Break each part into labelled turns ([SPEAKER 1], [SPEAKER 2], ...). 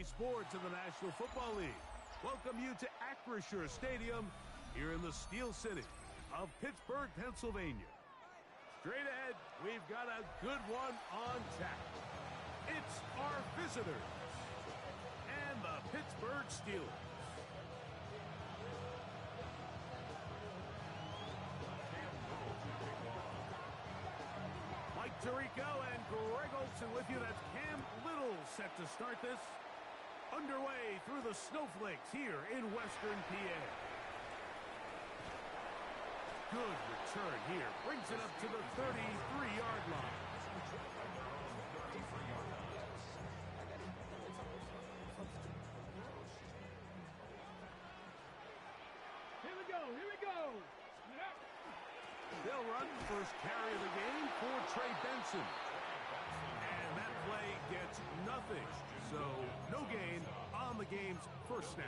[SPEAKER 1] Sports in the National Football League welcome you to Acrisure Stadium here in the Steel City of Pittsburgh, Pennsylvania. Straight ahead, we've got a good one on tap. It's our visitors and the Pittsburgh Steelers. Mike Tirico and Greg Olsen with you. That's Cam Little set to start this. Underway through the snowflakes here in Western PA. Good return here. Brings it up to the 33-yard line.
[SPEAKER 2] Here we go.
[SPEAKER 1] They'll run first carry of the game for Trey Benson. And that play gets nothing. So no gain on the game's first snap.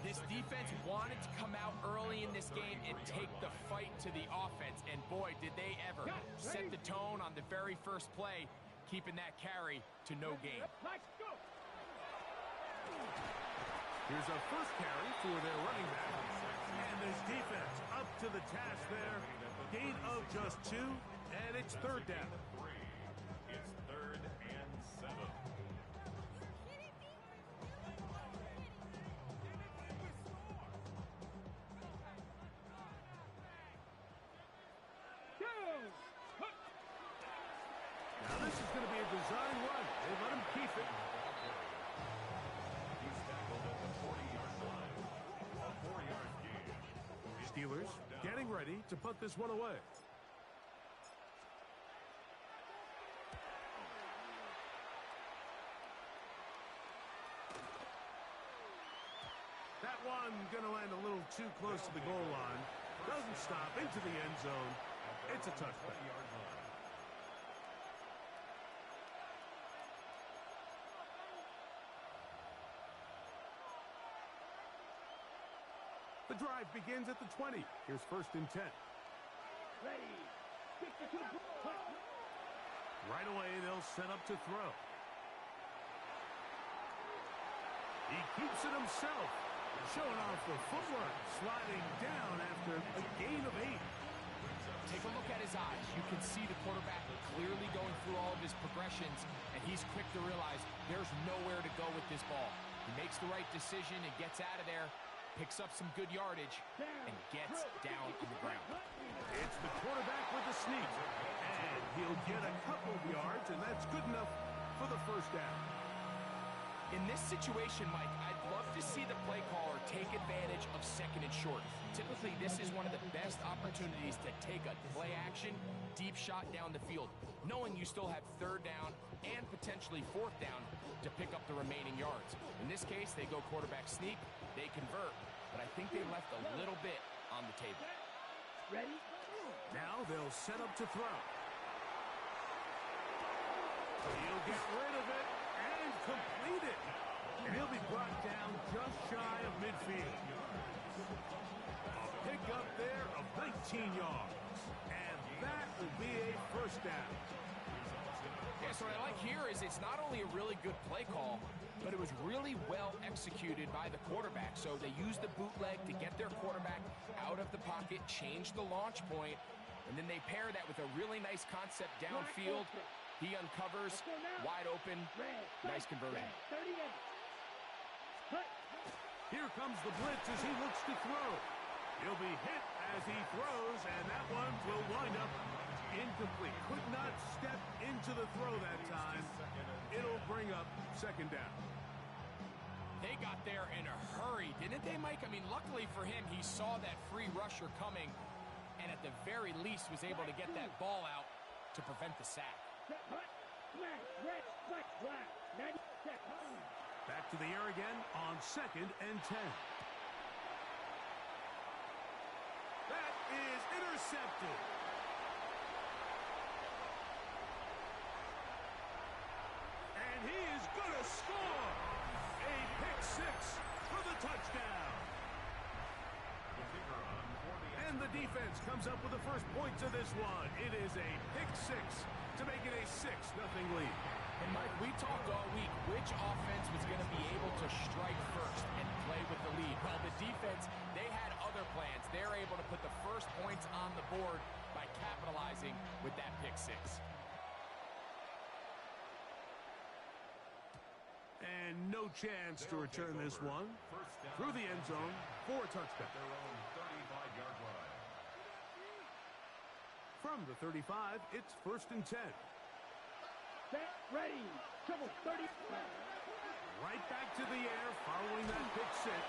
[SPEAKER 3] This defense wanted to come out early in this game and take the fight to the offense. And boy, did they ever set the tone on the very first play, keeping that carry to no gain.
[SPEAKER 2] Let's go.
[SPEAKER 1] Here's a first carry for their running back. And this defense up to the task there. Gain of just 2, and it's third down.
[SPEAKER 4] It's 3rd and 7.
[SPEAKER 1] Now this is going to be a design run. They let him keep it.
[SPEAKER 4] He's tackled at the 40-yard line. A 4-yard gain.
[SPEAKER 1] Steelers getting ready to put this one away. That one going to land a little too close to the goal line. Doesn't stop into the end zone. It's a touchback. The drive begins at the 20. Here's 1st and 10.
[SPEAKER 2] Ready.
[SPEAKER 1] Right away, they'll set up to throw. He keeps it himself. Showing off the footwork. Sliding down after a gain of 8.
[SPEAKER 3] Take a look at his eyes. You can see the quarterback clearly going through all of his progressions, and he's quick to realize there's nowhere to go with this ball. He makes the right decision and gets out of there, picks up some good yardage, and gets down on the ground.
[SPEAKER 1] It's the quarterback with the sneak, and he'll get a couple of yards, and that's good enough for the first down.
[SPEAKER 3] In this situation, Mike, I'd love to see the play caller take advantage of 2nd and short. Typically, this is one of the best opportunities to take a play action, deep shot down the field, knowing you still have 3rd down and potentially 4th down to pick up the remaining yards. In this case, they go quarterback sneak, they convert, but I think they left a little bit on the table.
[SPEAKER 2] Ready?
[SPEAKER 1] Now they'll set up to throw. He'll get rid of it and complete it. And he'll be brought down just shy of midfield. A pick up there of 19 yards. And that will be a first down.
[SPEAKER 3] Yeah, so what I like here is it's not only a really good play call, but it was really well executed by the quarterback. So they used the bootleg to get their quarterback out of the pocket, change the launch point, and then they pair that with a really nice concept downfield. He uncovers, wide open, nice conversion.
[SPEAKER 1] Here comes the blitz as he looks to throw. He'll be hit as he throws, and that one will wind up incomplete. Could not step into the throw that time. It'll bring up 2nd down.
[SPEAKER 3] They got there in a hurry, didn't they, Mike? I mean, luckily for him, he saw that free rusher coming, and at the very least was able to get that ball out to prevent the sack.
[SPEAKER 1] Back to the air again on 2nd and 10. That is intercepted. And he is going to score. A pick 6 for the touchdown. And the defense comes up with the first points of this one. It is a pick 6 to make it a 6-0 lead.
[SPEAKER 3] And Mike, we talked all week which offense was going to be able to strike first and play with the lead. Well, the defense, they had other plans. They're able to put the first points on the board by capitalizing with that pick six.
[SPEAKER 1] And no chance to return this one. Through the end zone for a touchdown.
[SPEAKER 4] Their own 35-yard line.
[SPEAKER 1] From the 35, it's 1st and 10.
[SPEAKER 2] Set, ready. Triple 30.
[SPEAKER 1] Right back to the air following that pick six.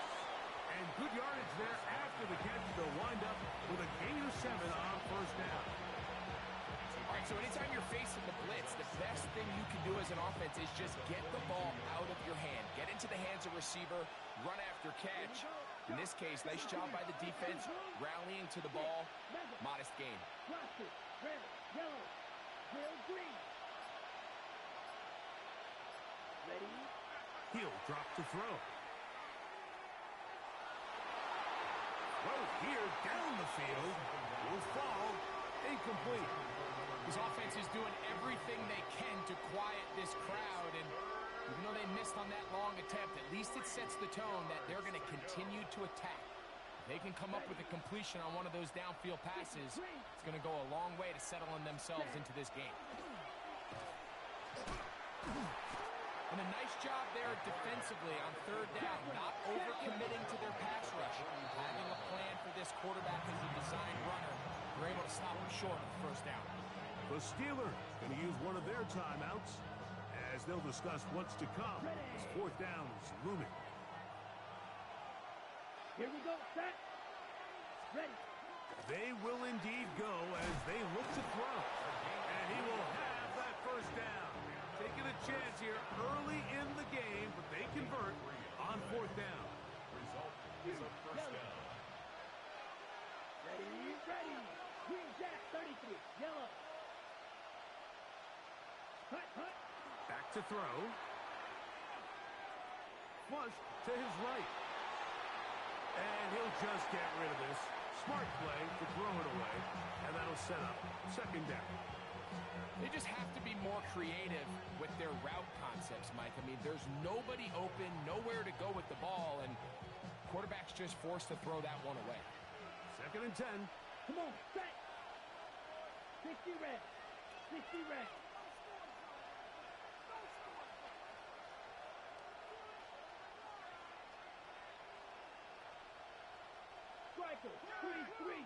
[SPEAKER 1] And good yardage there after the catch. They'll wind up with a gain of 7 on 1st down.
[SPEAKER 3] All right, so anytime you're facing the blitz, the best thing you can do as an offense is just get the ball out of your hand. Get into the hands of receiver, run after catch. In this case, nice job by the defense, rallying to the ball. Modest gain.
[SPEAKER 2] Plastic, red, yellow, pale green. Ready?
[SPEAKER 1] He'll drop to throw. Throw here down the field. Will fall. Incomplete.
[SPEAKER 3] This offense is doing everything they can to quiet this crowd, and even though they missed on that long attempt, at least it sets the tone that they're going to continue to attack. If they can come up with a completion on one of those downfield passes, it's going to go a long way to settling themselves into this game. And a nice job there defensively on 3rd down, not overcommitting to their pass rush. Having a plan for this quarterback as a designed runner, they're able to stop him short of 1st down.
[SPEAKER 1] The Steelers going to use one of their timeouts as they'll discuss what's to come as 4th down is looming.
[SPEAKER 2] Here we go. Set. Ready.
[SPEAKER 1] They will indeed go as they look to throw. And he will have that 1st down. Taking a chance here early in the game, but they convert on 4th down.
[SPEAKER 4] Result is a 1st down.
[SPEAKER 2] Ready, ready. Green jack, 33. Yellow. Hut, hut.
[SPEAKER 1] Back to throw. Flush to his right. And he'll just get rid of this. Smart play to throw it away. And that'll set up 2nd down.
[SPEAKER 3] They just have to be more creative with their route concepts, Mike. I mean, there's nobody open, nowhere to go with the ball, and quarterback's just forced to throw that one away.
[SPEAKER 1] 2nd and 10.
[SPEAKER 2] Come on, set. 60 red. 60 red. Striker, 3-3.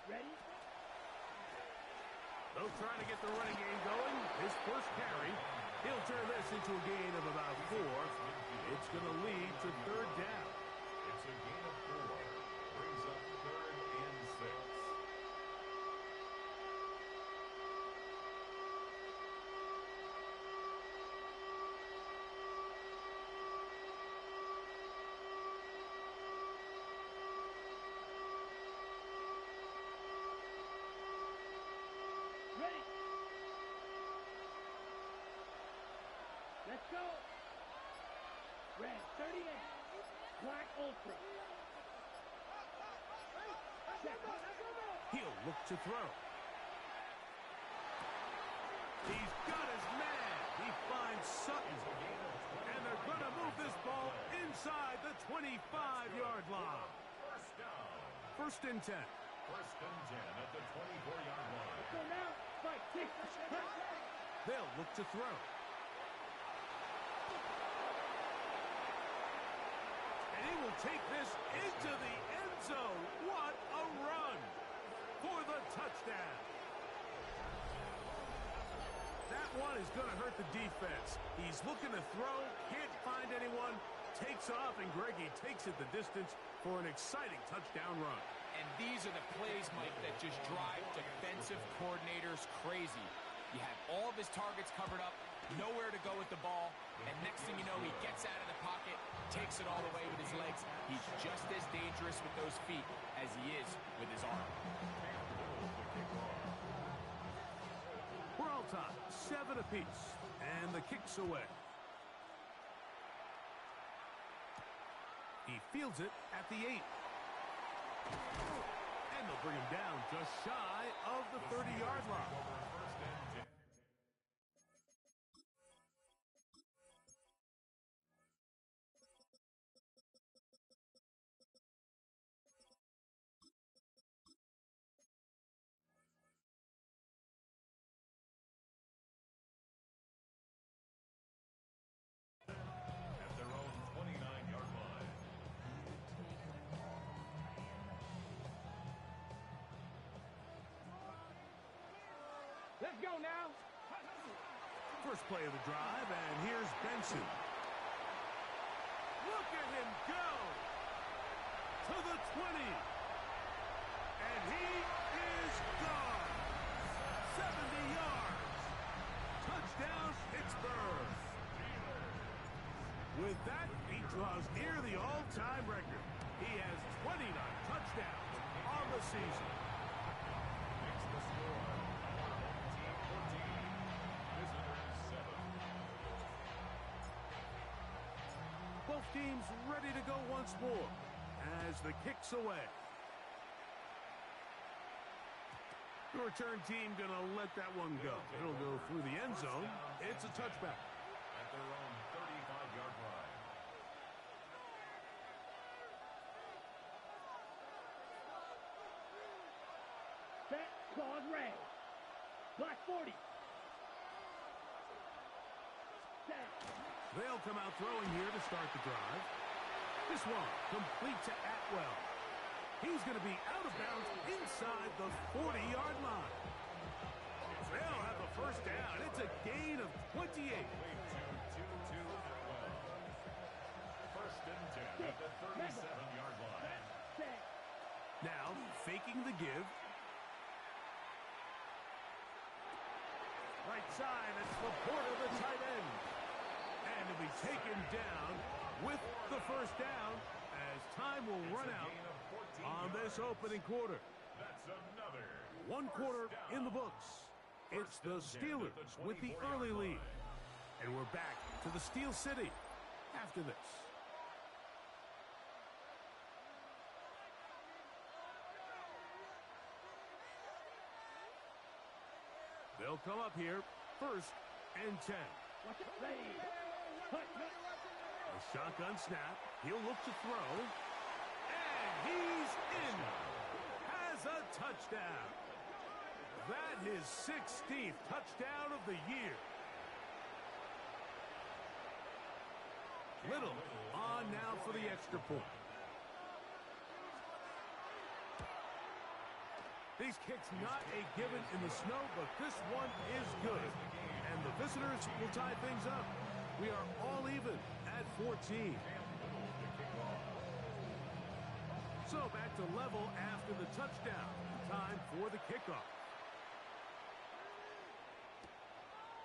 [SPEAKER 2] Ready?
[SPEAKER 1] They'll try to get the running game going. His 1st carry. He'll turn this into a gain of about 4. It's going to lead to 3rd down.
[SPEAKER 4] It's a gain of 4. Brings up 3rd and 6.
[SPEAKER 2] Ready. Let's go. Red, 38. Black Ultra. Check.
[SPEAKER 1] He'll look to throw. He's got his man. He finds Sutton. And they're going to move this ball inside the 25-yard line.
[SPEAKER 4] 1st down.
[SPEAKER 1] 1st and 10.
[SPEAKER 4] 1st and 10 at the 24-yard line.
[SPEAKER 2] So now, fight, 6.
[SPEAKER 1] They'll look to throw. And he will take this into the end zone. What a run for the touchdown. That one is going to hurt the defense. He's looking to throw, can't find anyone, takes off, and Greggy takes it the distance for an exciting touchdown run.
[SPEAKER 3] And these are the plays, Mike, that just drive defensive coordinators crazy. You have all of his targets covered up, nowhere to go with the ball, and next thing you know, he gets out of the pocket, takes it all the way with his legs. He's just as dangerous with those feet as he is with his arm.
[SPEAKER 1] We're all tied, 7 apiece, and the kick's away. He fields it at the 8. And they'll bring him down just shy of the 30-yard line. first play of the drive, and here's Benson. Look at him go to the 20. And he is gone. 70 yards. Touchdown, Pittsburgh. With that, he draws near the all-time record. He has 29 touchdowns on the season.
[SPEAKER 4] Makes the score. Team 14. Visitors 7.
[SPEAKER 1] Both teams ready to go once more as the kick's away. The return team going to let that one go. It'll go through the end zone. It's a touchback.
[SPEAKER 4] At their own 35-yard line.
[SPEAKER 2] Set, clause red. Black 40. Set.
[SPEAKER 1] They'll come out throwing here to start the drive. This one complete to Atwell. He's going to be out of bounds inside the 40-yard line. They'll have a first down. It's a gain of 28.
[SPEAKER 4] Way to Atwell. First and 10 at the 37-yard line.
[SPEAKER 2] Set.
[SPEAKER 1] Now, faking the give. Right side, it's Laporta, the tight end. And he'll be taken down with the first down as time will run out on this opening quarter.
[SPEAKER 4] That's another.
[SPEAKER 1] One quarter in the books. It's the Steelers with the early lead. And we're back to the Steel City after this. They'll come up here, first and 10.
[SPEAKER 2] Watch it. Ready. Hut, hut.
[SPEAKER 1] A shotgun snap. He'll look to throw. And he's in. Has a touchdown. That is 16th touchdown of the year. Little on now for the extra point. These kicks not a given in the snow, but this one is good. And the visitors will tie things up. We are all even at 14. So back to level after the touchdown. Time for the kickoff.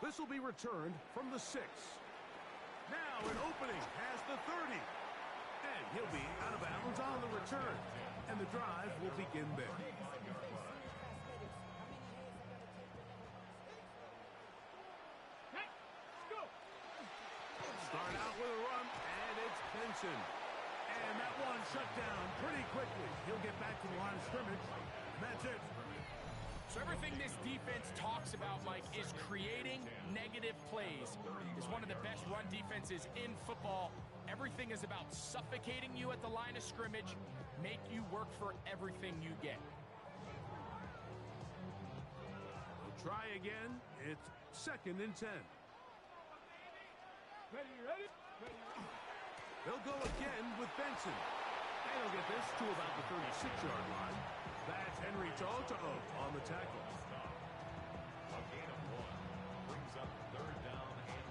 [SPEAKER 1] This will be returned from the 6. Now an opening past the 30. And he'll be out of bounds on the return. And the drive will begin there.
[SPEAKER 2] Hey, go.
[SPEAKER 1] Start out with a run, and it's Benson. And that one shut down pretty quickly. He'll get back to the line of scrimmage, and that's it.
[SPEAKER 3] So everything this defense talks about, Mike, is creating negative plays. It's one of the best run defenses in football. Everything is about suffocating you at the line of scrimmage, make you work for everything you get.
[SPEAKER 1] We'll try again. It's second and 10.
[SPEAKER 2] Ready, ready? Ready.
[SPEAKER 1] They'll go again with Benson. And he'll get this to about the 36-yard line. That's Henry To'o on the tackle.
[SPEAKER 4] A gain of 1 brings up third down and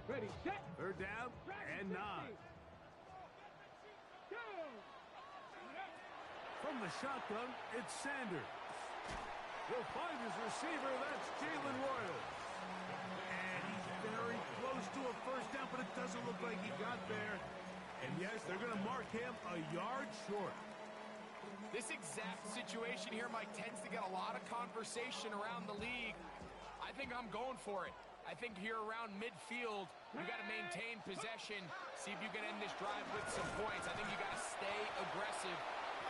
[SPEAKER 4] 9.
[SPEAKER 2] Ready, set.
[SPEAKER 1] Third down and 9.
[SPEAKER 2] Go.
[SPEAKER 1] From the shotgun, it's Sanders. He'll find his receiver. That's Jalen Royal. And he's very close to a first down, but it doesn't look like he got there. And yes, they're going to mark him a yard short.
[SPEAKER 3] This exact situation here, Mike, tends to get a lot of conversation around the league. I think I'm going for it. I think here around midfield, you got to maintain possession, see if you can end this drive with some points. I think you got to stay aggressive,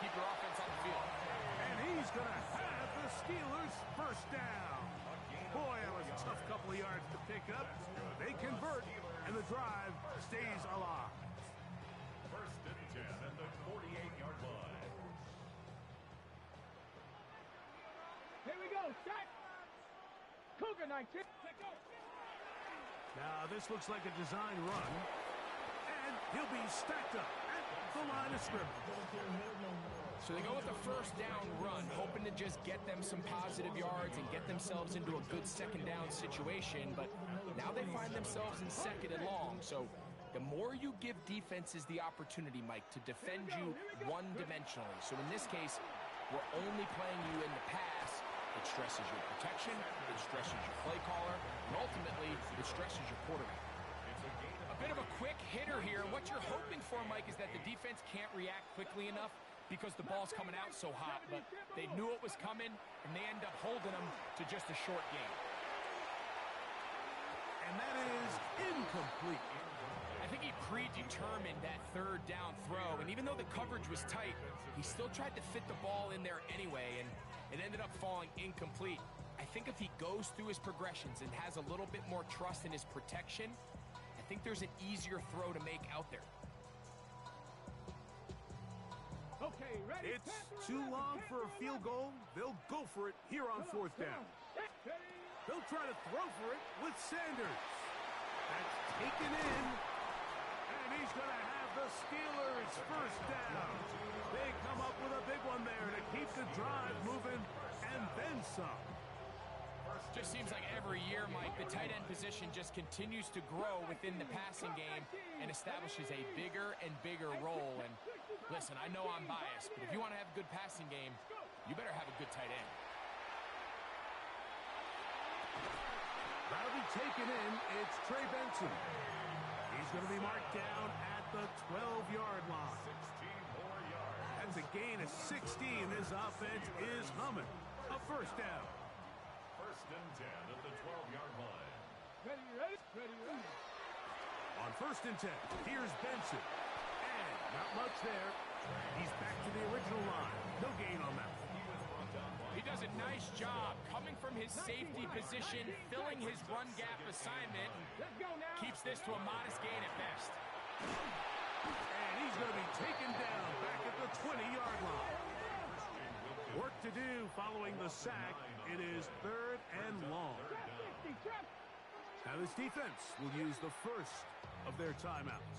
[SPEAKER 3] keep your offense on the field.
[SPEAKER 1] And he's going to have the Steelers first down. Boy, that was a tough couple of yards to pick up. They convert, and the drive stays alive.
[SPEAKER 4] First and 10 at the 48-yard line.
[SPEAKER 2] Here we go, set. Cougar 19. Let go.
[SPEAKER 1] Now, this looks like a design run. And he'll be stacked up at the line of scrimmage.
[SPEAKER 3] So they go with the first down run, hoping to just get them some positive yards and get themselves into a good second down situation, but now they find themselves in second and long. So the more you give defenses the opportunity, Mike, to defend you one-dimensionally. So in this case, we're only playing you in the pass. It stresses your protection, it stresses your play caller, and ultimately, it stresses your quarterback. A bit of a quick hitter here. What you're hoping for, Mike, is that the defense can't react quickly enough because the ball's coming out so hot, but they knew it was coming, and they end up holding them to just a short game.
[SPEAKER 1] And that is incomplete.
[SPEAKER 3] I think he predetermined that third down throw, and even though the coverage was tight, he still tried to fit the ball in there anyway, and it ended up falling incomplete. I think if he goes through his progressions and has a little bit more trust in his protection, I think there's an easier throw to make out there.
[SPEAKER 2] Okay, ready?
[SPEAKER 1] It's too long for a field goal. They'll go for it here on fourth down. They'll try to throw for it with Sanders. That's taken in. And he's going to have the Steelers first down. They come up with a big one there to keep the drive moving and then some.
[SPEAKER 3] Just seems like every year, Mike, the tight end position just continues to grow within the passing game and establishes a bigger and bigger role. And listen, I know I'm biased, but if you want to have a good passing game, you better have a good tight end.
[SPEAKER 1] That'll be taken in. It's Trey Benson. He's going to be marked down at the 12-yard line.
[SPEAKER 4] 16 more yards.
[SPEAKER 1] That's a gain of 16. This offense is humming. A first down.
[SPEAKER 4] First and 10 at the 12-yard line.
[SPEAKER 2] Ready, ready, ready, ready.
[SPEAKER 1] On first and 10, here's Benson. And not much there. He's back to the original line. No gain on that.
[SPEAKER 3] He does a nice job coming from his safety position, filling his run gap assignment,
[SPEAKER 2] Let's go now.
[SPEAKER 3] keeps this to a modest gain at best.
[SPEAKER 1] And he's going to be taken down back at the 20-yard line. Work to do following the sack. It is third and long. Now this defense will use the first of their timeouts.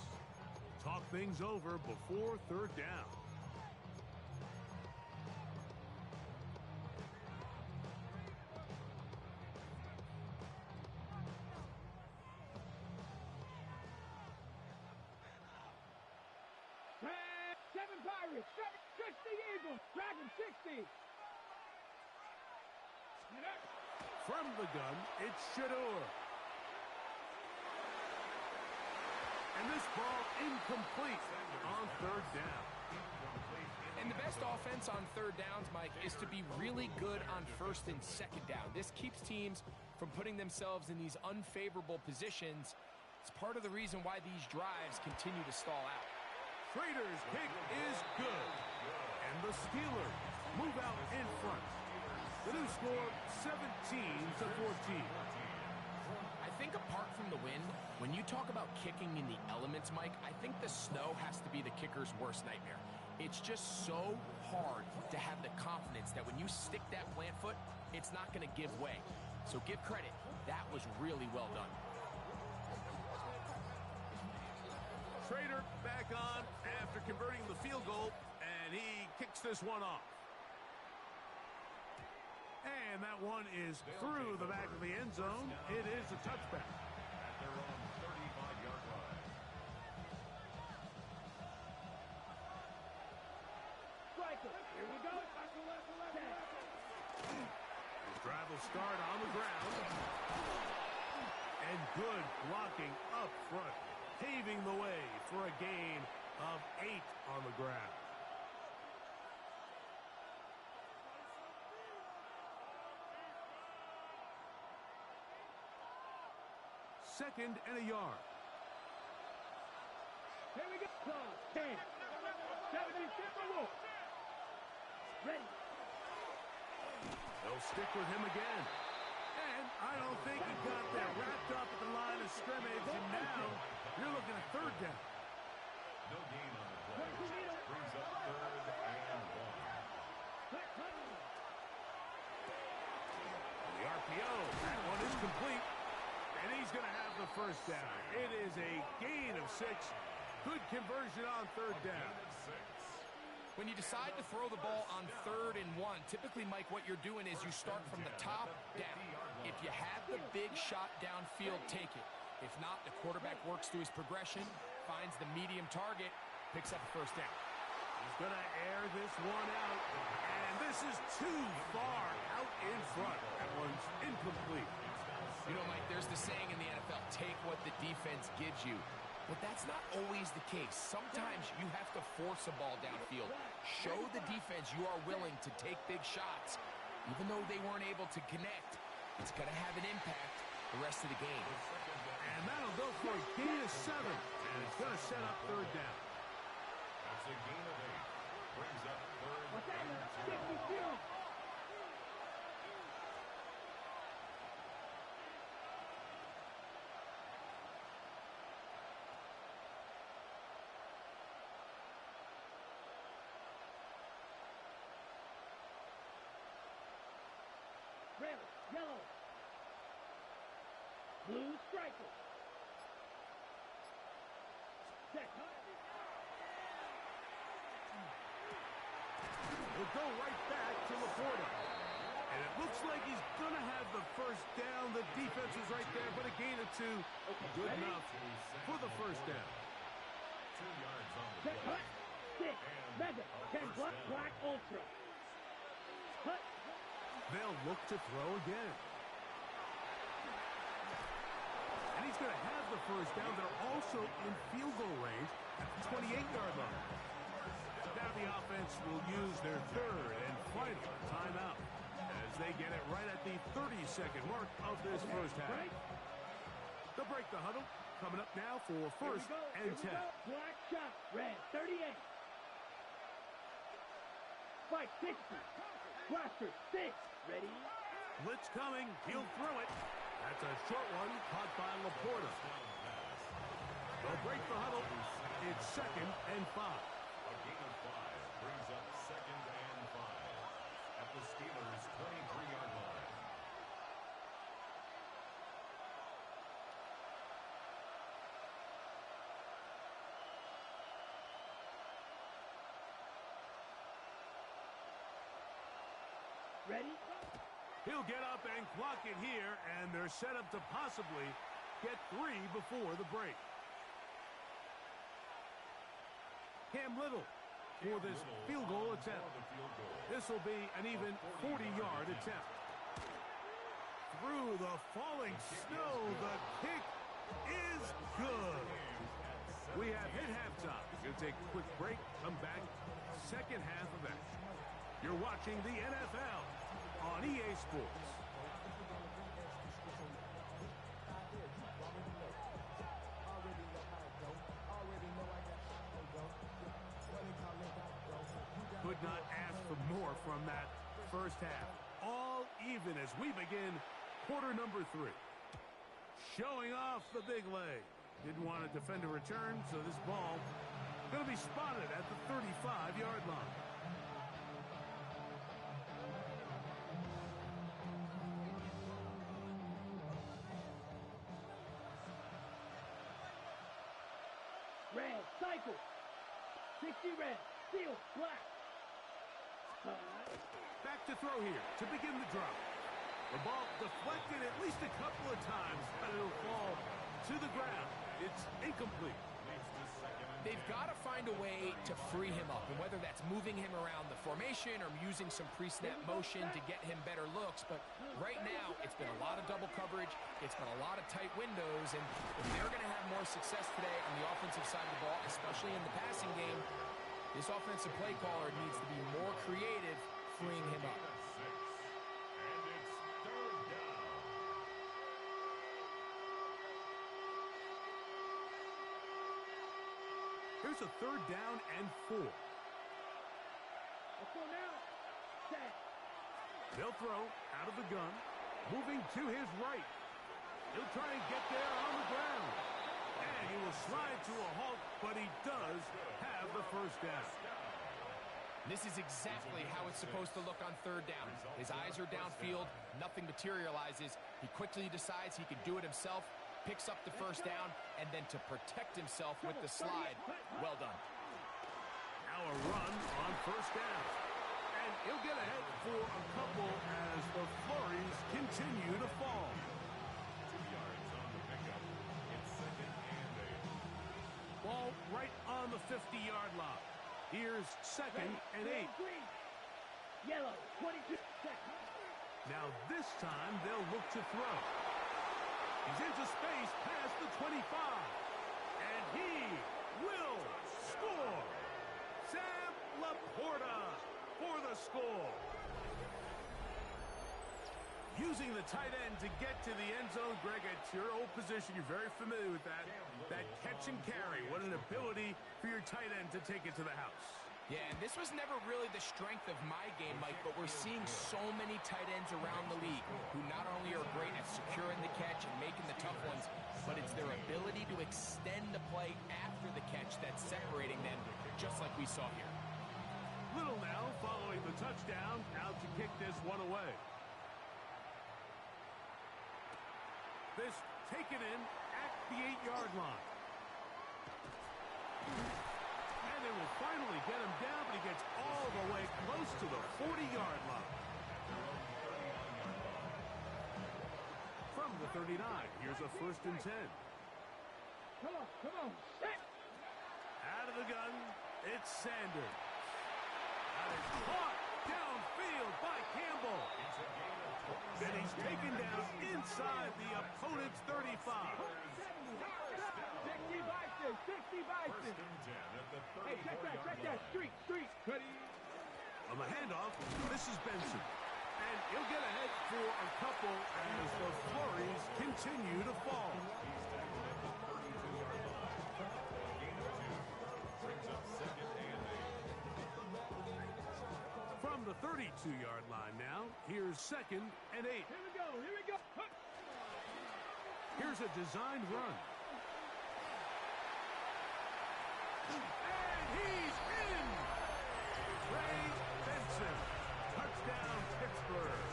[SPEAKER 1] Talk things over before third down.
[SPEAKER 2] Seven Pirates, 60 Eagles, Dragon 60.
[SPEAKER 1] From the gun, it's Shador. And this ball incomplete on third down.
[SPEAKER 3] And the best offense on third downs, Mike, is to be really good on first and second down. This keeps teams from putting themselves in these unfavorable positions. It's part of the reason why these drives continue to stall out.
[SPEAKER 1] Schrader's kick is good. And the Steelers move out in front. The new score, 17-14.
[SPEAKER 3] I think apart from the wind, when you talk about kicking in the elements, Mike, I think the snow has to be the kicker's worst nightmare. It's just so hard to have the confidence that when you stick that plant foot, it's not going to give way. So give credit. That was really well done.
[SPEAKER 1] Schrader back on after converting the field goal, and he kicks this one off. And that one is through the back of the end zone. It is a touchback.
[SPEAKER 4] At their own 35-yard line.
[SPEAKER 2] Striker, here we go.
[SPEAKER 1] The drive will start on the ground. And good blocking up front, paving the way for a gain of 8 on the ground. Second and a yard.
[SPEAKER 2] Here we go. 10. 70 Timberwolves. Ready.
[SPEAKER 1] They'll stick with him again. And I don't think he got there wrapped up at the line of scrimmage. And now you're looking at third down.
[SPEAKER 4] No gain on the play. Brings up third and 1.
[SPEAKER 1] The RPO, that one is complete. And he's going to have the first down. It is a gain of 6. Good conversion on third down.
[SPEAKER 3] When you decide to throw the ball on 3rd and 1, typically, Mike, what you're doing is you start from the top down. If you have the big shot downfield, take it. If not, the quarterback works through his progression, finds the medium target, picks up a first down.
[SPEAKER 1] He's going to air this one out, and this is too far out in front. That one's incomplete.
[SPEAKER 3] You know, Mike, there's the saying in the NFL, take what the defense gives you. But that's not always the case. Sometimes you have to force a ball downfield. Show the defense you are willing to take big shots. Even though they weren't able to connect, it's going to have an impact the rest of the game.
[SPEAKER 1] And that'll go for a gain of 7. And it's going to set up 3rd down.
[SPEAKER 4] That's a gain of 8. Brings up 3rd and 2.
[SPEAKER 2] Red, yellow. Blue striker. Set.
[SPEAKER 1] He'll go right back to Laporta. And it looks like he's going to have the first down. The defense is right there, but a gain of 2. Good enough for the first down.
[SPEAKER 4] 2 yards on the
[SPEAKER 2] Set.
[SPEAKER 4] play.
[SPEAKER 2] Cut. 6. Mega. 10 black ultra. Cut.
[SPEAKER 1] They'll look to throw again. And he's going to have the first down. They're also in field goal range at the 28-yard line. Now the offense will use their 3rd and final timeout as they get it right at the 32nd mark of this first half. They'll break the huddle. Coming up now for 1st and 10.
[SPEAKER 2] Black shot. Red. 38. Spike 60. Blaster 6. Ready?
[SPEAKER 1] Blitz coming. He'll throw it. That's a short one caught by Laporta. They'll break the huddle. It's 2nd and 5.
[SPEAKER 4] A gain of 5 brings up 2nd and 5 at the Steelers' 23-yard line.
[SPEAKER 2] Ready?
[SPEAKER 1] He'll get up and clock it here, and they're set up to possibly get 3 before the break. Cam Little for this field goal attempt. This will be an even 40-yard attempt. Through the falling snow, the kick is good. We have hit halftime. We're going to take a quick break, come back, second half of action. You're watching the NFL on EA Sports. Could not ask for more from that first half. All even as we begin quarter number 3. Showing off the big leg. Didn't want to defend a return, so this ball going to be spotted at the 35-yard line.
[SPEAKER 2] Red, cycle. 60 red, steel, black.
[SPEAKER 1] Back to throw here to begin the drop. The ball deflected at least a couple of times, but it'll fall to the ground. It's incomplete.
[SPEAKER 3] They've got to find a way to free him up, and whether that's moving him around the formation or using some pre-snap motion to get him better looks. But right now, it's been a lot of double coverage. It's been a lot of tight windows, and if they're going to have more success today on the offensive side of the ball, especially in the passing game, this offensive play caller needs to be more creative, freeing him up.
[SPEAKER 1] Here's a 3rd down and 4.
[SPEAKER 2] Let's go now. Set.
[SPEAKER 1] They'll throw out of the gun, moving to his right. He'll try and get there on the ground. And he will slide to a halt, but he does have the first down.
[SPEAKER 3] This is exactly how it's supposed to look on 3rd down. His eyes are downfield, nothing materializes. He quickly decides he can do it himself, picks up the first down, and then to protect himself with the slide, well done.
[SPEAKER 1] Now a run on first down. And he'll get ahead for a couple as the flurries continue to fall.
[SPEAKER 4] 2 yards on the pickup. It's 2nd and 8.
[SPEAKER 1] Ball right on the 50-yard line. Here's 2nd and 8.
[SPEAKER 2] Green. Yellow, 22 seconds.
[SPEAKER 1] Now this time they'll look to throw. He's into space past the 25. And he will score. Sam Laporta for the score. Using the tight end to get to the end zone, Greg, it's your old position. You're very familiar with that. That catch and carry. What an ability for your tight end to take it to the house.
[SPEAKER 3] Yeah, and this was never really the strength of my game, Mike, but we're seeing so many tight ends around the league who not only are great at securing the catch and making the tough ones, but it's their ability to extend the play after the catch that's separating them, just like we saw here.
[SPEAKER 1] Little now following the touchdown, out to kick this one away. This taken in at the 8-yard line. And they will finally get him down, but he gets all the way close to the 40-yard line. From the 39, here's a 1st and 10.
[SPEAKER 2] Come on. Set.
[SPEAKER 1] Out of the gun, it's Sanders. And it's caught downfield by Campbell. And he's taken down inside the opponent's 35.
[SPEAKER 2] 60 Vikings. 60 Vikings.
[SPEAKER 4] 1st and 10 at the 34-yard
[SPEAKER 2] Hey, check that. Street. Ready.
[SPEAKER 1] On the handoff, this is Benson. And he'll get ahead for a couple as the flurries continue to fall.
[SPEAKER 4] He's tackled at the 32-yard line. Gain of 2. Brings up 2nd and 8.
[SPEAKER 1] From the 32-yard line now, here's 2nd and 8.
[SPEAKER 2] Here we go.
[SPEAKER 1] Here's a designed run. And he's in! Trey Benson. Touchdown, Pittsburgh.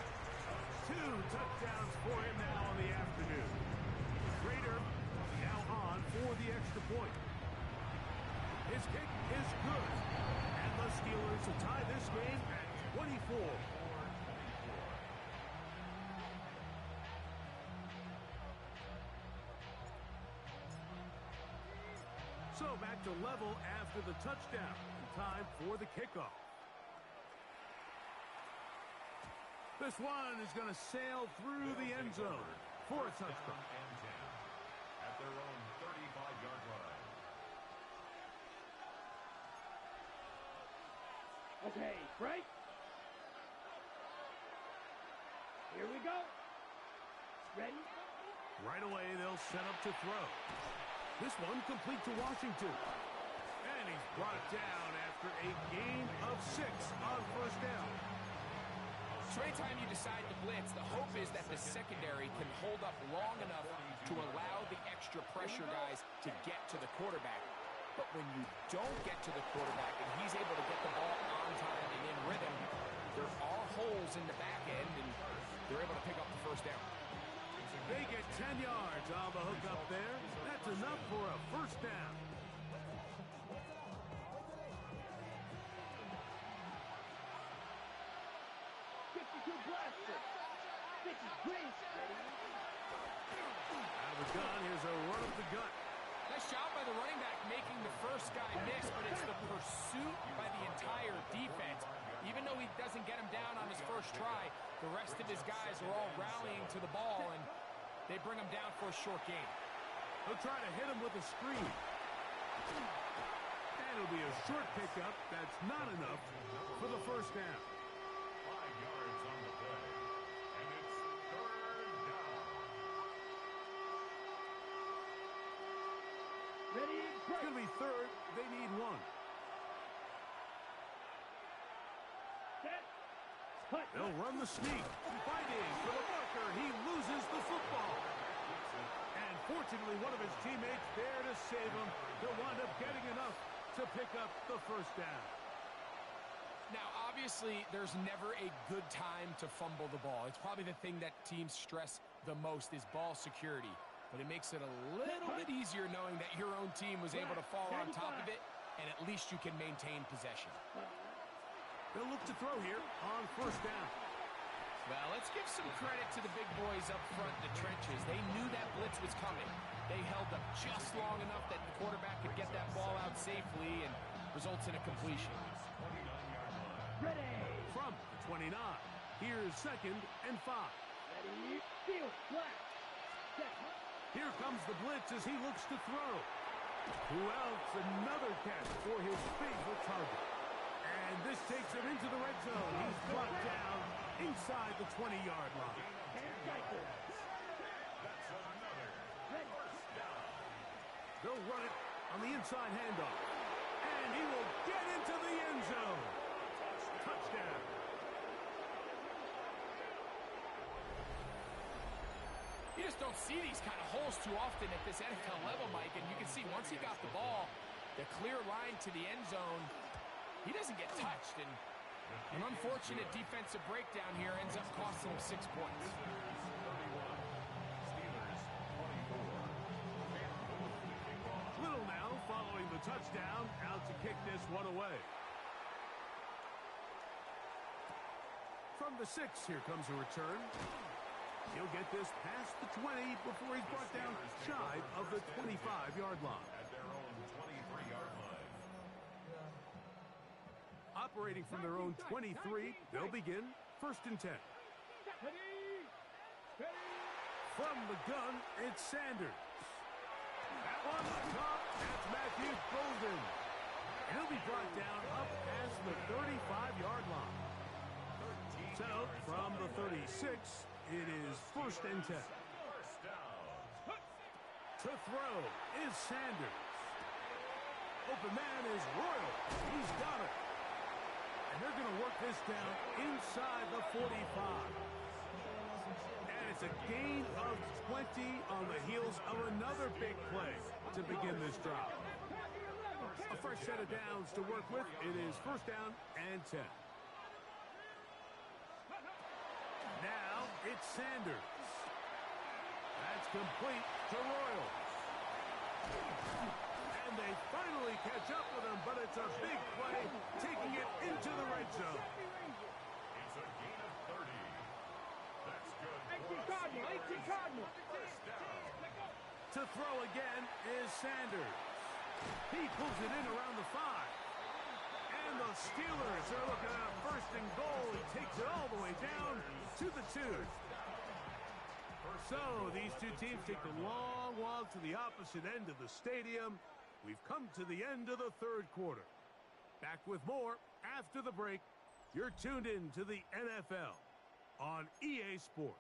[SPEAKER 1] 2 touchdowns for him now on the afternoon. Rader now on for the extra point. His kick is good. And the Steelers will tie this game at 24. So back to level after the touchdown. Time for the kickoff. This one is going to sail through the end zone for a touchdown.
[SPEAKER 4] And 10 at their own 35-yard line.
[SPEAKER 2] Okay, right. Here we go. Ready.
[SPEAKER 1] Right away, they'll set up to throw. This one complete to Washington. And he's brought down after a gain of 6 on first down.
[SPEAKER 3] So anytime you decide to blitz, the hope is that the secondary can hold up long enough to allow the extra pressure guys to get to the quarterback. But when you don't get to the quarterback and he's able to get the ball on time and in rhythm, there are holes in the back end, and they're able to pick up the first down.
[SPEAKER 1] They get 10 yards on the hook up there. That's enough for a first down. Out of the gun, here's a run up the gut.
[SPEAKER 3] Nice job by the running back making the first guy miss, but it's the pursuit by the entire defense. Even though he doesn't get him down on his first try, the rest of his guys are all rallying to the ball, and they bring him down for a short gain.
[SPEAKER 1] They'll try to hit him with a screen. And it'll be a short pickup. That's not enough for the first down.
[SPEAKER 4] 5 yards on the play. And it's 3rd down.
[SPEAKER 2] Ready.
[SPEAKER 1] It's going to be 3rd. They need 1.
[SPEAKER 2] Set. Cut.
[SPEAKER 1] They'll run the sneak. Fighting for the marker. He loses the football. And fortunately, one of his teammates there to save him. They'll wind up getting enough to pick up the first down.
[SPEAKER 3] Now, obviously, there's never a good time to fumble the ball. It's probably the thing that teams stress the most is ball security. but it makes it a little bit easier knowing that your own team was able to fall on top of it, and at least you can maintain possession.
[SPEAKER 1] They'll look to throw here on first down.
[SPEAKER 3] Well, let's give some credit to the big boys up front in the trenches. They knew that blitz was coming. They held up just long enough that the quarterback could get that ball out safely and results in a completion.
[SPEAKER 2] Ready.
[SPEAKER 1] From the 29, here's 2nd and 5.
[SPEAKER 2] Ready. Field. Flat. Set.
[SPEAKER 1] Here comes the blitz as he looks to throw. Who else? Another catch for his favorite target. And this takes him into the red zone. He's brought down inside the 20-yard line.
[SPEAKER 2] And cycle.
[SPEAKER 1] They'll run it on the inside handoff. And he will get into the end zone. Touchdown.
[SPEAKER 3] You just don't see these kind of holes too often at this NFL level, Mike, and you can see once he got the ball, the clear line to the end zone, he doesn't get touched, and an unfortunate defensive breakdown here ends up costing him 6 points.
[SPEAKER 1] Little now following the touchdown, out to kick this one away. From the 6, here comes a return. He'll get this past the 20 before he's brought down shy of the 25-yard line.
[SPEAKER 4] At their own 23-yard line.
[SPEAKER 1] Operating from their own 23, they'll begin 1st and 10.
[SPEAKER 2] Ready. Ready.
[SPEAKER 1] From the gun, it's Sanders. That one on top, that's Matthew Golden. He'll be brought down up past the 35-yard line. So, from the 36, it is 1st and 10. To throw is Sanders. Open man is Royal. He's got it. And they're going to work this down inside the 45. And it's a gain of 20 on the heels of another big play to begin this drive. A fresh set of downs to work with. It is 1st down and 10. Now it's Sanders. That's complete to Royal. And they finally catch up with him, but it's a big play, taking it into the red zone.
[SPEAKER 4] It's a gain of 30. That's good.
[SPEAKER 2] 18 Cardinal. 18 Cardinal.
[SPEAKER 4] First down.
[SPEAKER 1] To throw again is Sanders. He pulls it in around the 5. And the Steelers are looking at a 1st and goal. He takes it all the way down to the 2. So these two teams take the long walk to the opposite end of the stadium. We've come to the end of the 3rd quarter. Back with more after the break. You're tuned in to the NFL on EA Sports.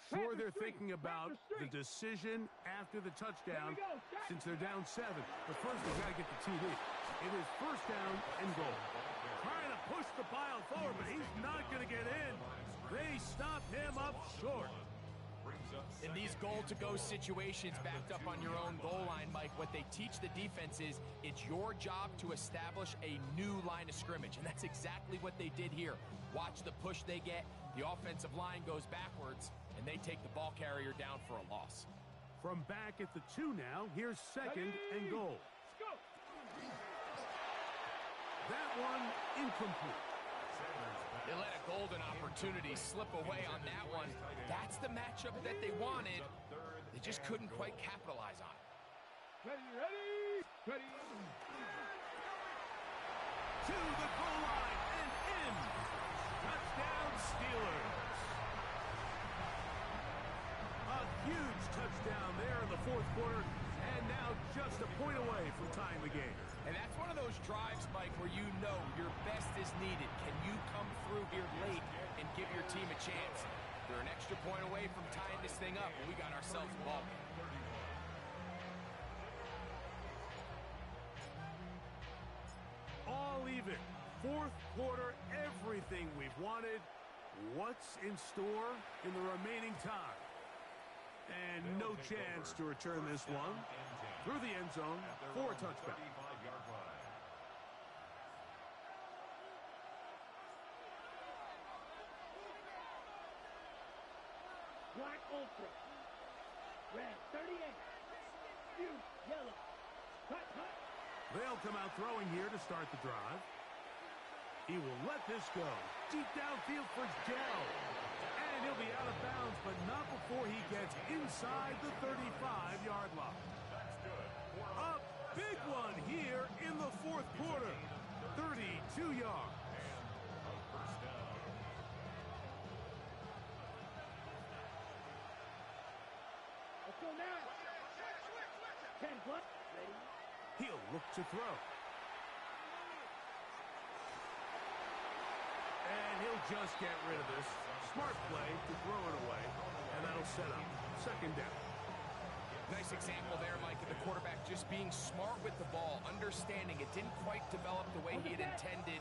[SPEAKER 1] Sure, they're thinking about the decision after the touchdown since they're down 7. But first, they've got to get the TD. It is 1st down and goal. Trying to push the pile forward, but he's not going to get in. They stop him up short.
[SPEAKER 3] In these goal-to-go situations backed up on your own goal line, Mike, what they teach the defense is it's your job to establish a new line of scrimmage, and that's exactly what they did here. Watch the push they get. The offensive line goes backwards, and they take the ball carrier down for a loss.
[SPEAKER 1] From back at the 2 now, here's 2nd and goal. That one incomplete.
[SPEAKER 3] They let a golden opportunity slip away on that one. That's the matchup that they wanted. They just couldn't quite capitalize on it.
[SPEAKER 2] Ready, ready, ready.
[SPEAKER 1] To the goal line and in. Touchdown Steelers. A huge touchdown there in the 4th quarter, and now just a point away from tying the game.
[SPEAKER 3] And that's one of those drives, Mike, where you know your best is needed. Can you come through here late and give your team a chance? They're an extra point away from tying this thing up, and we got ourselves a ball game.
[SPEAKER 1] All even. 4th quarter, everything we've wanted. What's in store in the remaining time? And no chance to return this one. through the end zone for a touchback.
[SPEAKER 4] 35-yard line.
[SPEAKER 2] Black Ultra. Red 38. Blue yellow. Cut, cut.
[SPEAKER 1] They'll come out throwing here to start the drive. He will let this go. Deep downfield for Dell. And he'll be out of bounds, but not before he gets inside the 35-yard line.
[SPEAKER 4] That's good.
[SPEAKER 1] A big one here in the fourth quarter. 32 yards.
[SPEAKER 4] A first down.
[SPEAKER 2] Let's go now. 10 plus. Ready.
[SPEAKER 1] He'll look to throw. And he'll just get rid of this. Smart play to throw it away. And that'll set up second down.
[SPEAKER 3] Nice example there, Mike, of the quarterback just being smart with the ball, understanding it didn't quite develop the way he had intended.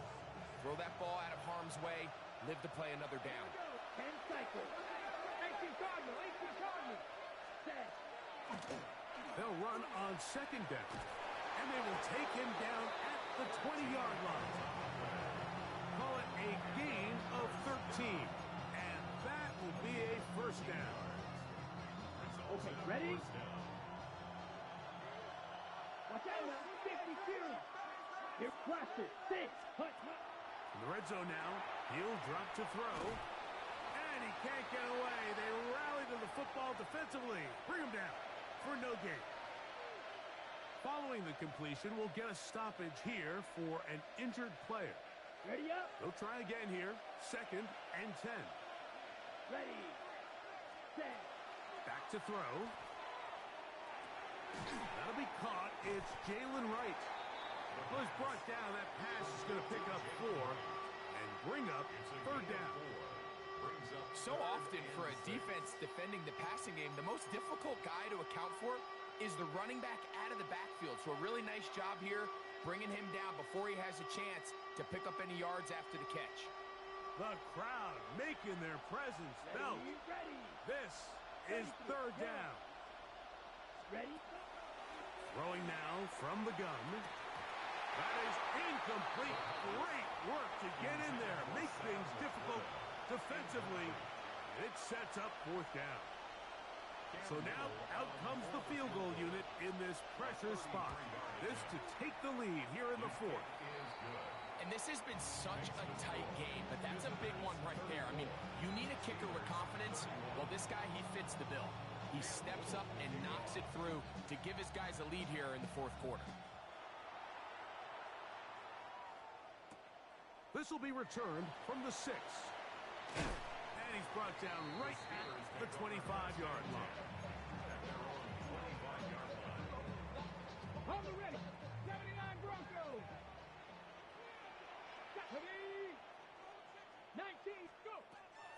[SPEAKER 3] Throw that ball out of harm's way, live to play another down.
[SPEAKER 2] 10 cycles. 18 Cardinal. 18 Cardinal. Set.
[SPEAKER 1] They'll run on second down. And they will take him down at the 20-yard line. Call it a gain of 13. And that will be a first down.
[SPEAKER 2] Okay, ready? Watch out now. 52. Here, blast it. 6. Hut, hut.
[SPEAKER 1] In the red zone now, he'll drop to throw. And he can't get away. They rally to the football defensively. Bring him down for no gain. Following the completion, we'll get a stoppage here for an injured player.
[SPEAKER 2] Ready up.
[SPEAKER 1] They'll try again here. Second and 10.
[SPEAKER 2] Ready. Set.
[SPEAKER 1] Back to throw. That'll be caught. It's Jalen Wright. Was brought down. That pass is going to pick up 4 and bring up third down.
[SPEAKER 3] So often for a defense defending the passing game, the most difficult guy to account for is the running back out of the backfield. So a really nice job here bringing him down before he has a chance to pick up any yards after the catch.
[SPEAKER 1] The crowd making their presence felt.
[SPEAKER 2] Ready. Ready.
[SPEAKER 1] This is third down.
[SPEAKER 2] Ready.
[SPEAKER 1] Throwing now from the gun. That is incomplete. Great work to get in there. Make things difficult defensively. It sets up fourth down. So now out comes the field goal unit in this pressure spot. This to take the lead here in the fourth.
[SPEAKER 3] And this has been such a tight game, but that's a big one right there. I mean, you need a kicker with confidence. Well, this guy, he fits the bill. He steps up and knocks it through to give his guys a lead here in the fourth quarter.
[SPEAKER 1] This will be returned from the 6. And he's brought down right at the 25-yard line.
[SPEAKER 2] On the ready. 79 Broncos. Ready. 19. Go.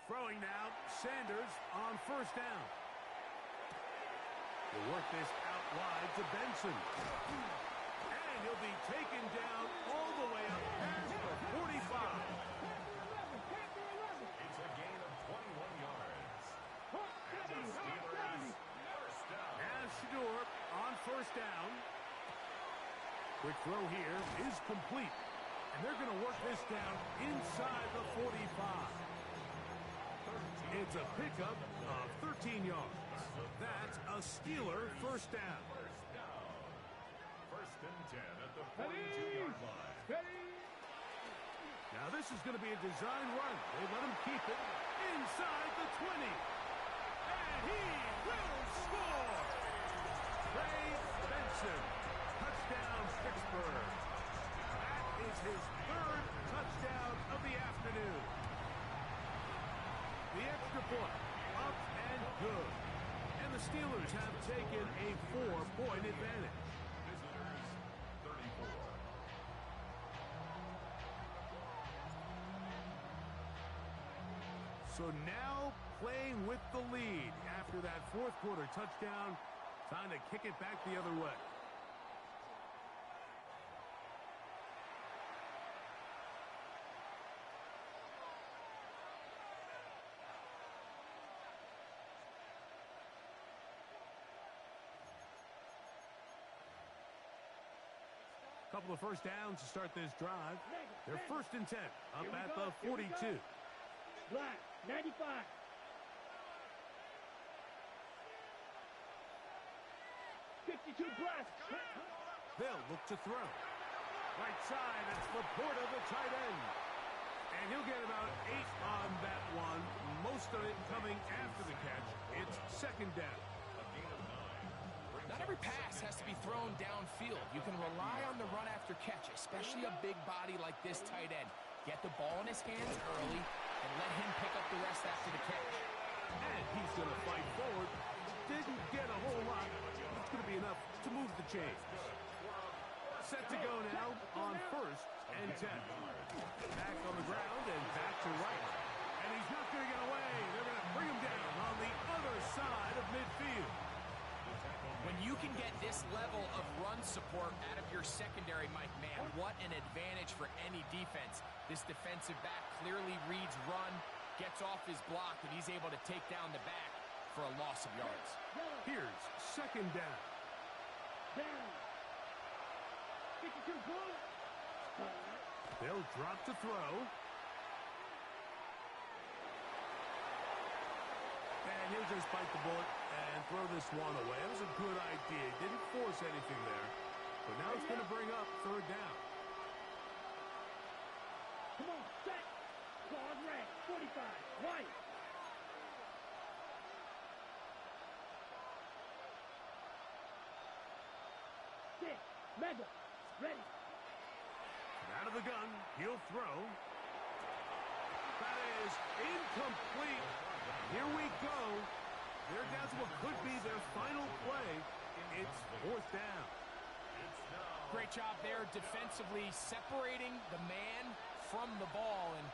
[SPEAKER 1] Throwing now, Sanders on first down. He'll work this out wide to Benson. And he'll be taken down all the way up past the 45.
[SPEAKER 4] It's a gain of 21 yards. And the Steelers first down.
[SPEAKER 1] Now Shador on first down. Quick throw here is complete. And they're going to work this down inside the 45. It's a pickup of 13 yards. That's a Steeler first down.
[SPEAKER 4] First and 10 at the 42-yard line.
[SPEAKER 2] Ready.
[SPEAKER 1] Now this is going to be a design run. They let him keep it inside the 20. And he will score. Trey Benson. Touchdown Pittsburgh. That is his third touchdown of the afternoon. The extra point, up and good. And the Steelers have taken a 4-point advantage.
[SPEAKER 4] Visitors 34.
[SPEAKER 1] So now playing with the lead after that fourth quarter touchdown. Time to kick it back the other way. couple of first downs to start this drive. They're 1st and 10 up at the 42.
[SPEAKER 2] Black, 95. Black.
[SPEAKER 1] They'll look to throw. Right side, it's Laporta, the tight end. And he'll get about 8 on that one. Most of it coming after the catch. It's 2nd down.
[SPEAKER 3] Not every pass has to be thrown downfield. You can rely on the run after catch, especially a big body like this tight end. Get the ball in his hands early and let him pick up the rest after the catch.
[SPEAKER 1] And he's going to fight forward. Didn't get a whole lot. It's going to be enough to move the chains. Set to go now on 1st and 10. Back on the ground and back to right. And he's not going to get away. They're going to bring him down on the other side of midfield.
[SPEAKER 3] When you can get this level of run support out of your secondary, Mike, man, what an advantage for any defense. This defensive back clearly reads run, gets off his block, and he's able to take down the back for a loss of yards.
[SPEAKER 1] Here's 2nd down.
[SPEAKER 2] Down. 52 good.
[SPEAKER 1] They'll drop to throw. And he'll just bite the bullet and throw this one away. It was a good idea. Didn't force anything there. But now it's going to bring up 3rd down.
[SPEAKER 2] Come on, set. Claws red. 45. White. Six. Mega. Ready.
[SPEAKER 1] Out of the gun. He'll throw. That is incomplete. Here we go. They're down to what could be their final play. It's 4th down.
[SPEAKER 3] Great job there defensively, separating the man from the ball. And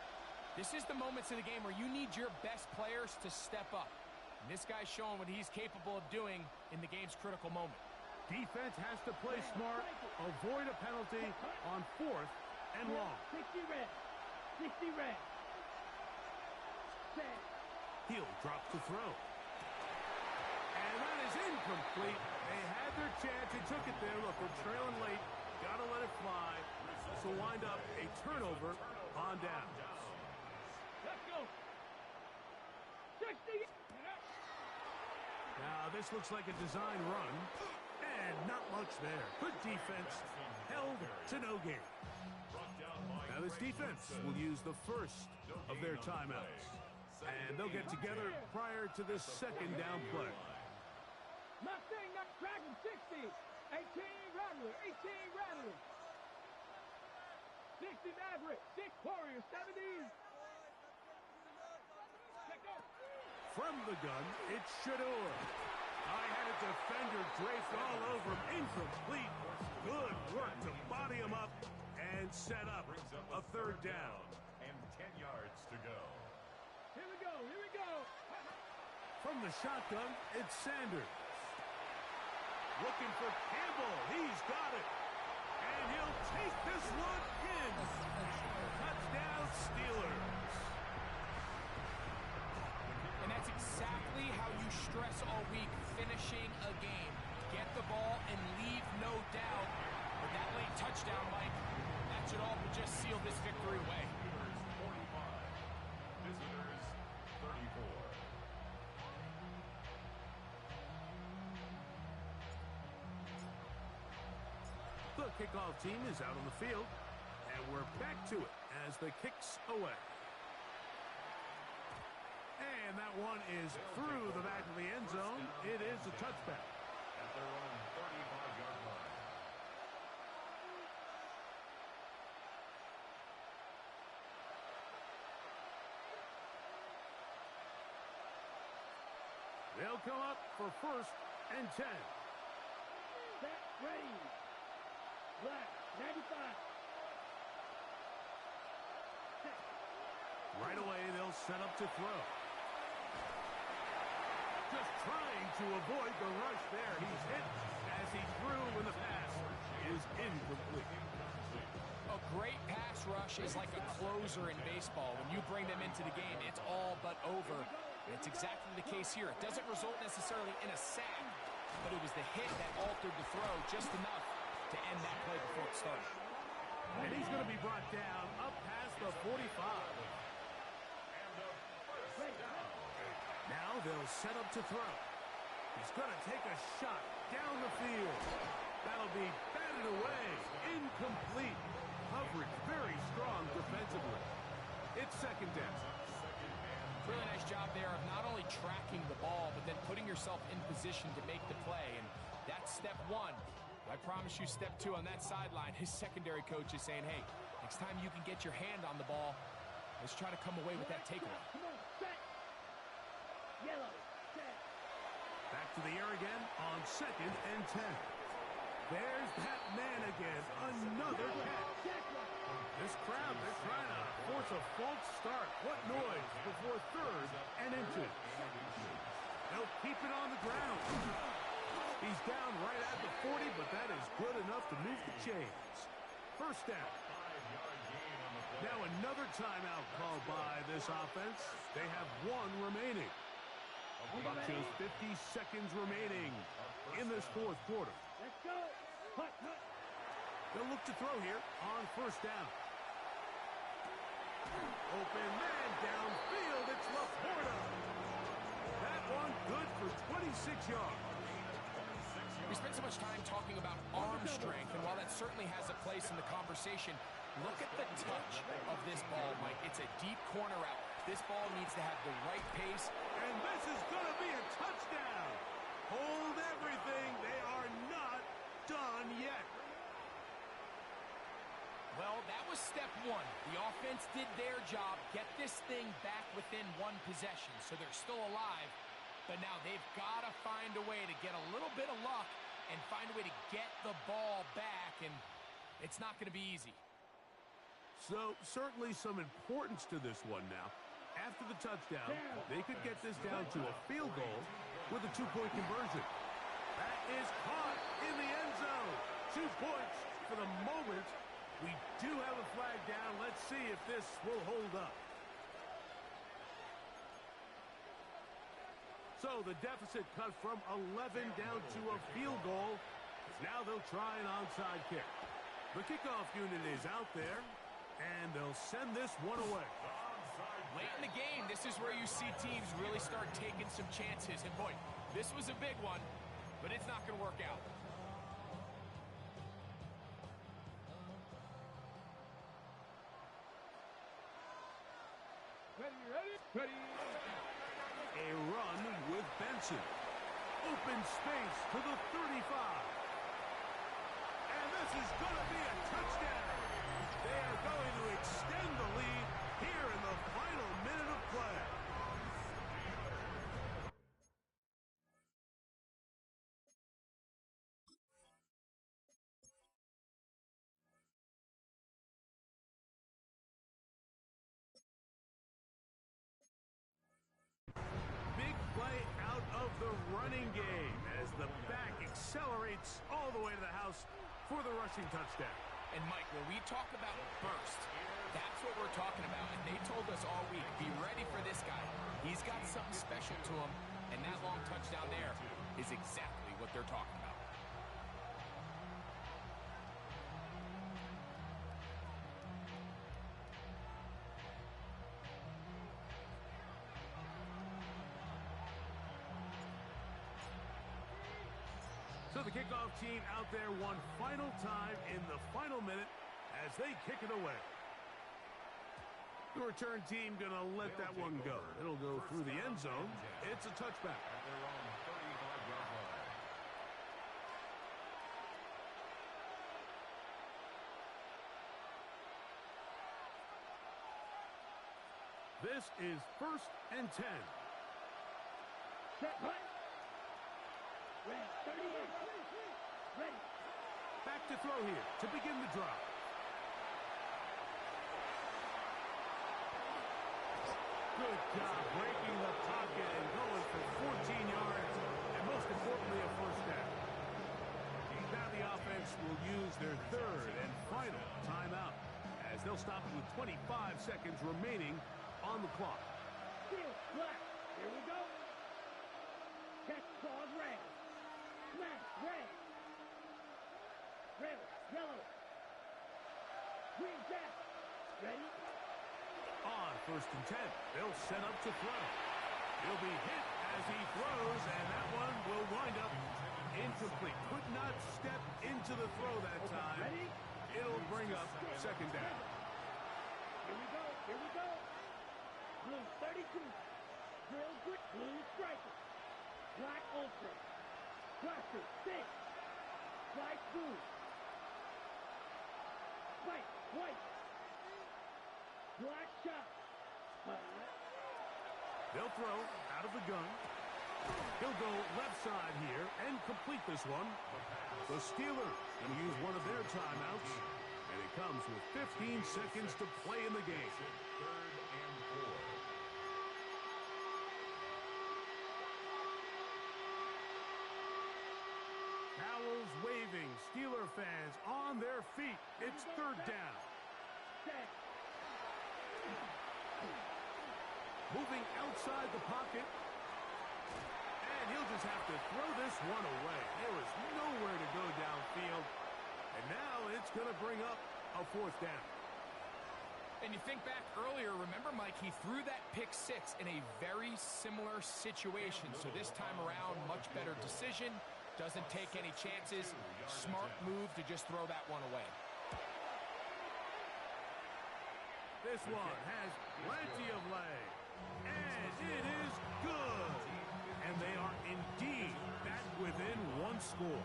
[SPEAKER 3] this is the moments in the game where you need your best players to step up. And this guy's showing what he's capable of doing in the game's critical moment.
[SPEAKER 1] Defense has to play smart, avoid a penalty on 4th and long.
[SPEAKER 2] 60 red. 60 red. Set.
[SPEAKER 1] He'll drop to throw. And that is incomplete. They had their chance. They took it there. Look, we're trailing late. Got to let it fly. This will wind up a turnover on down.
[SPEAKER 2] Let's go. 60.
[SPEAKER 1] Now, this looks like a design run. And not much there. Good defense. Held to no gain. Now, this defense will use the first of their timeouts. And they'll get together prior to this 2nd down play.
[SPEAKER 2] Mustang, not Dragon 60. 18 Rattler. 18 Rattler. 60 Maverick. 6 Warrior. 70.
[SPEAKER 1] From the gun, it's Shador. I had a defender draped all over him. Incomplete. Good work to body him up and set up a 3rd down.
[SPEAKER 4] And 10 yards to go.
[SPEAKER 2] Here we go. Here we go.
[SPEAKER 1] From the shotgun, it's Sanders. Looking for Campbell. He's got it. And he'll take this one in. Touchdown, Steelers.
[SPEAKER 3] And that's exactly how you stress all week, finishing a game. Get the ball and leave no doubt. But that late touchdown, Mike, that should all but just seal this victory away.
[SPEAKER 4] 45. Visitors 34.
[SPEAKER 1] The kickoff team is out on the field, and we're back to it as the kick's away. And that one is through the back of the end zone. It is a touchback.
[SPEAKER 4] At their own 35-yard line.
[SPEAKER 1] They'll come up for 1st and 10.
[SPEAKER 2] Set. Ready. Black. 95. Set.
[SPEAKER 1] Right away, they'll set up to throw. Just trying to avoid the rush there. He's hit as he threw when the pass is incomplete.
[SPEAKER 3] A great pass rush is like a closer in baseball. When you bring them into the game, it's all but over. And it's exactly the case here. It doesn't result necessarily in a sack, but it was the hit that altered the throw just enough to to end that play before it started.
[SPEAKER 1] And he's going to be brought down up past the 45. Now they'll set up to throw. He's going to take a shot down the field. That'll be batted away. Incomplete. Coverage very strong defensively. It's second down.
[SPEAKER 3] Really nice job there of not only tracking the ball, but then putting yourself in position to make the play. And that's step one. I promise you step two on that sideline. His secondary coach is saying, hey, next time you can get your hand on the ball, let's try to come away with that takeaway.
[SPEAKER 2] Come on, set. Yellow, set.
[SPEAKER 1] Back to the air again on 2nd and 10. There's that man again. Another catch. This crowd, they're trying to force a false start. What noise before 3rd and inches. They'll keep it on the ground. He's down right at the 40, but that is good enough to move the chains. First down. Now another timeout called by this offense. They have 1 remaining. About just 50 seconds remaining in this 4th quarter.
[SPEAKER 2] Let's go. Hut, hut.
[SPEAKER 1] They'll look to throw here on 1st down. Open man downfield. It's Laporta. That one good for 26 yards.
[SPEAKER 3] We spent so much time talking about arm strength, and while that certainly has a place in the conversation, look at the touch of this ball, Mike. It's a deep corner out. This ball needs to have the right pace.
[SPEAKER 1] And this is going to be a touchdown. Hold everything. They are not done yet.
[SPEAKER 3] Well, that was step one. The offense did their job, get this thing back within 1 possession, so they're still alive. But now they've got to find a way to get a little bit of luck and find a way to get the ball back, and it's not going to be easy.
[SPEAKER 1] So certainly some importance to this one now. After the touchdown, they could get this down to a field goal with a 2-point conversion. That is caught in the end zone. 2 points for the moment. We do have a flag down. Let's see if this will hold up. So the deficit cut from 11 down to a field goal. Now they'll try an onside kick. The kickoff unit is out there, and they'll send this one away.
[SPEAKER 3] Late in the game, this is where you see teams really start taking some chances. And boy, this was a big one, but it's not going to work out.
[SPEAKER 2] Ready? Ready.
[SPEAKER 1] A run with Benson. Open space to the 35. And this is going to be a touchdown. They are going to extend the lead here in the final minute of play. Big play out of the running game as the back accelerates all the way to the house for the rushing touchdown.
[SPEAKER 3] And Mike, when we talk about burst, that's what we're talking about. And they told us all week, be ready for this guy. He's got something special to him, and that long touchdown there is exactly what they're talking about.
[SPEAKER 1] So the kickoff team out there one final time in the final minute as they kick it away. The return team going to let that one go. It'll go through the end zone. It's a touchback.
[SPEAKER 4] At their own 35-yard line.
[SPEAKER 1] This is 1st and 10.
[SPEAKER 2] Set, hut. Ready. 38. Ready.
[SPEAKER 1] Back to throw here to begin the drive. Good job breaking the pocket and going for 14 yards, and most importantly, a first down. Now the offense will use their 3rd and final timeout as they'll stop it with 25 seconds remaining on the clock.
[SPEAKER 2] Steal, black. Here we go. Catch clause red. Smash red. Red, yellow. Green, jack. Ready?
[SPEAKER 1] On 1st and 10, they'll set up to throw. He'll be hit as he throws, and that one will wind up incomplete. Could not step into the throw that time.
[SPEAKER 2] Ready?
[SPEAKER 1] It'll bring up 2nd down.
[SPEAKER 2] Here we go. Here we go. Blue 32. Drill grip. Blue striker. Black ultra. Blaster 6. Black blue. White. White. Black shot.
[SPEAKER 1] They'll throw out of the gun. He'll go left side here and complete this one. The Steelers going to use one of their timeouts, and it comes with 15 seconds to play in the game.
[SPEAKER 4] 3rd and 4.
[SPEAKER 1] Towels waving, Steeler fans on their feet. It's 3rd down.
[SPEAKER 2] Set.
[SPEAKER 1] Moving outside the pocket. And he'll just have to throw this one away. There is nowhere to go downfield. And now it's going to bring up a 4th down.
[SPEAKER 3] And you think back earlier, remember, Mike, he threw that pick 6 in a very similar situation. So this time around, much better decision. Doesn't take any chances. Smart move to just throw that one away.
[SPEAKER 1] This one has plenty of leg. And it is good. And they are indeed back within 1 score.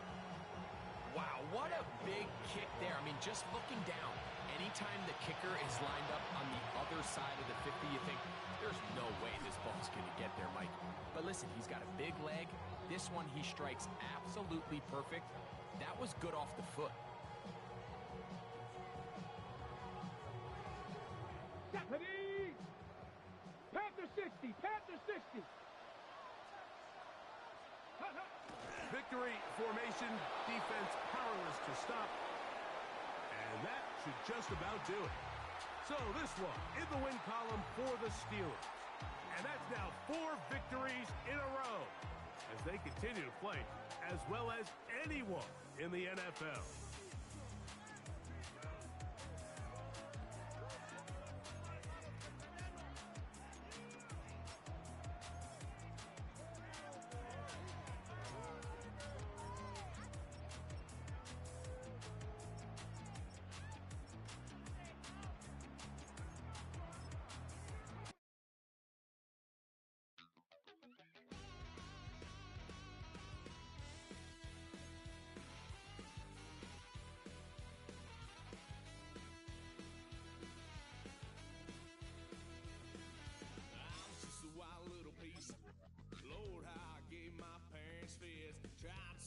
[SPEAKER 3] Wow, what a big kick there. I mean, just looking down, anytime the kicker is lined up on the other side of the 50, you think, there's no way this ball's going to get there, Mike. But listen, he's got a big leg. This one he strikes absolutely perfect. That was good off the foot.
[SPEAKER 2] Japanese! Panther 60! Panther 60!
[SPEAKER 1] Victory formation, defense powerless to stop. And that should just about do it. So this one in the win column for the Steelers. And that's now 4 victories in a row as they continue to play as well as anyone in the NFL.
[SPEAKER 5] Lord, how I gave my parents fist. Tried